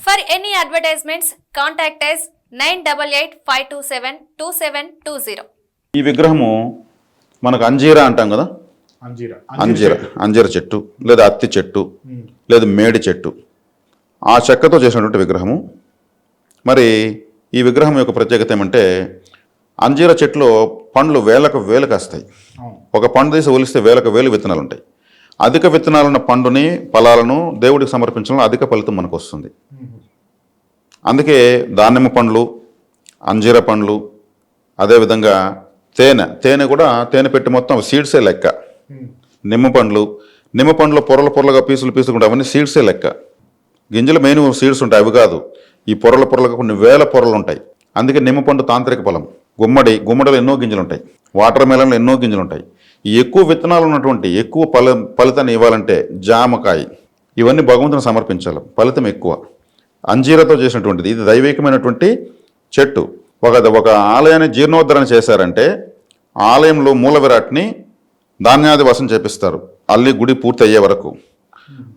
For any advertisements, contact us 9885272720. ఈ విగ్రహము మనకు అంజీరా అంటాం కదా, అంజీర చెట్టు లేదా అత్తి చెట్టు లేదా మేడి చెట్టు, ఆ చెక్కతో చేసినటువంటి విగ్రహము. మరి ఈ విగ్రహం యొక్క ప్రత్యేకత ఏమంటే, అంజీర చెట్టులో పండ్లు వేలకు వస్తాయి. ఒక పండు తీసి ఒలిస్తే వేలకు వేలు విత్తనాలు ఉంటాయి. అధిక విత్తనాలున్న పండుని ఫలాలను దేవుడికి సమర్పించడంలో అధిక ఫలితం మనకు వస్తుంది. అందుకే దానిమ్మ పండ్లు, అంజీర పండ్లు, అదేవిధంగా తేనె కూడా తేనె పెట్టి మొత్తం సీడ్సే లెక్క. నిమ్మ పండ్లు పొరలుగా పీసులు కూడా అవన్నీ సీడ్సే లెక్క. గింజలు మెయిన్ సీడ్స్ ఉంటాయి, అవి కాదు. ఈ పొరలుగా కొన్ని వేల పొరలు ఉంటాయి. అందుకే నిమ్మ పండు తాంత్రిక ఫలం. గుమ్మడిలో ఎన్నో గింజలు ఉంటాయి. వాటర్ మెలన్లో ఎన్నో గింజలు ఉంటాయి. ఈ ఎక్కువ విత్తనాలు ఉన్నటువంటి ఎక్కువ ఫలితాన్ని ఇవ్వాలంటే జామకాయ, ఇవన్నీ భగవంతుని సమర్పించాలి, ఫలితం ఎక్కువ. అంజీరతో చేసినటువంటిది, ఇది దైవికమైనటువంటి చెట్టు. ఒక ఆలయాన్ని జీర్ణోద్ధరణ చేశారంటే ఆలయంలో మూల విరాట్ని ధాన్యాది వసం చేపిస్తారు అల్లి గుడి పూర్తి అయ్యే వరకు.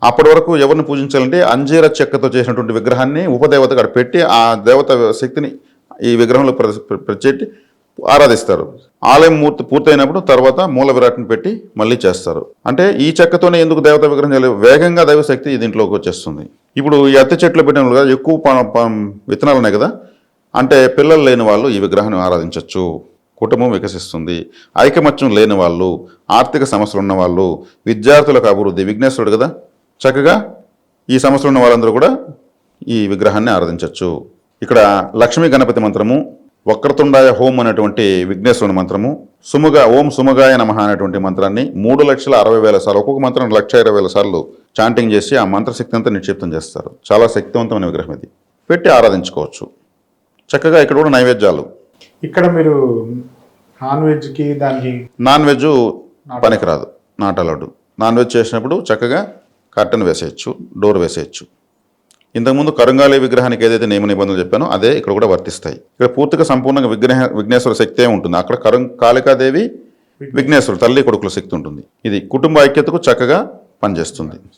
అప్పటి వరకు ఎవరిని పూజించాలంటే అంజీర చెక్కతో చేసినటువంటి విగ్రహాన్ని ఉపదేవతగా అక్కడ పెట్టి ఆ దేవత శక్తిని ఈ విగ్రహంలో ప్రతిష్ఠి ఆరాధిస్తారు. ఆలయం పూర్తయినప్పుడు తర్వాత మూల విరాట్ని పెట్టి మళ్ళీ చేస్తారు. అంటే ఈ చెక్కతోనే ఎందుకు దేవత విగ్రహం చేయలేదు, వేగంగా దైవశక్తి దీంట్లోకి వచ్చేస్తుంది. ఇప్పుడు ఈ అత్తి చెట్లు పెట్టిన కదా ఎక్కువ విత్తనాలు ఉన్నాయి కదా, అంటే పిల్లలు లేని వాళ్ళు ఈ విగ్రహాన్ని ఆరాధించవచ్చు, కుటుంబం వికసిస్తుంది. ఐకమత్యం లేని వాళ్ళు, ఆర్థిక సమస్యలు ఉన్న వాళ్ళు, విద్యార్థులకు అభివృద్ధి, విఘ్నేశ్వరుడు కదా, చక్కగా ఈ సమస్యలు ఉన్న వాళ్ళందరూ కూడా ఈ విగ్రహాన్ని ఆరాధించవచ్చు. ఇక్కడ లక్ష్మీ గణపతి మంత్రము, వక్రతుండాయ హోం అనేటువంటి విఘ్నేశ్వరుని మంత్రము, ఓం సుమగాయ నమః అనేటువంటి మంత్రాన్ని 3,60,000 సార్లు, ఒక్కొక్క మంత్రం 1,20,000 సార్లు చాంటింగ్ చేసి ఆ మంత్రశక్తి అంతా నిక్షిప్తం చేస్తారు. చాలా శక్తివంతమైన విగ్రహం ఇది, పెట్టి ఆరాధించుకోవచ్చు. చక్కగా ఇక్కడ కూడా నైవేద్యాలు. ఇక్కడ మీరు నాన్ వెజ్ పనికిరాదు, నాట్ అలౌడ్. నాన్ వెజ్ చేసినప్పుడు చక్కగా కర్టన్ వేసేయచ్చు, డోర్ వేసేయచ్చు. ఇంతకుముందు కరుంగాలి విగ్రహానికి ఏదైతే నియమ నిబంధనలు చెప్పానో అదే ఇక్కడ కూడా వర్తిస్తాయి. ఇక్కడ పూర్తిగా సంపూర్ణంగా విఘ్నేశ్వర శక్తే ఉంటుంది. అక్కడ కాళికాదేవి, విఘ్నేశ్వరుడు తల్లి కొడుకుల శక్తి ఉంటుంది. ఇది కుటుంబ ఐక్యతకు చక్కగా పనిచేస్తుంది.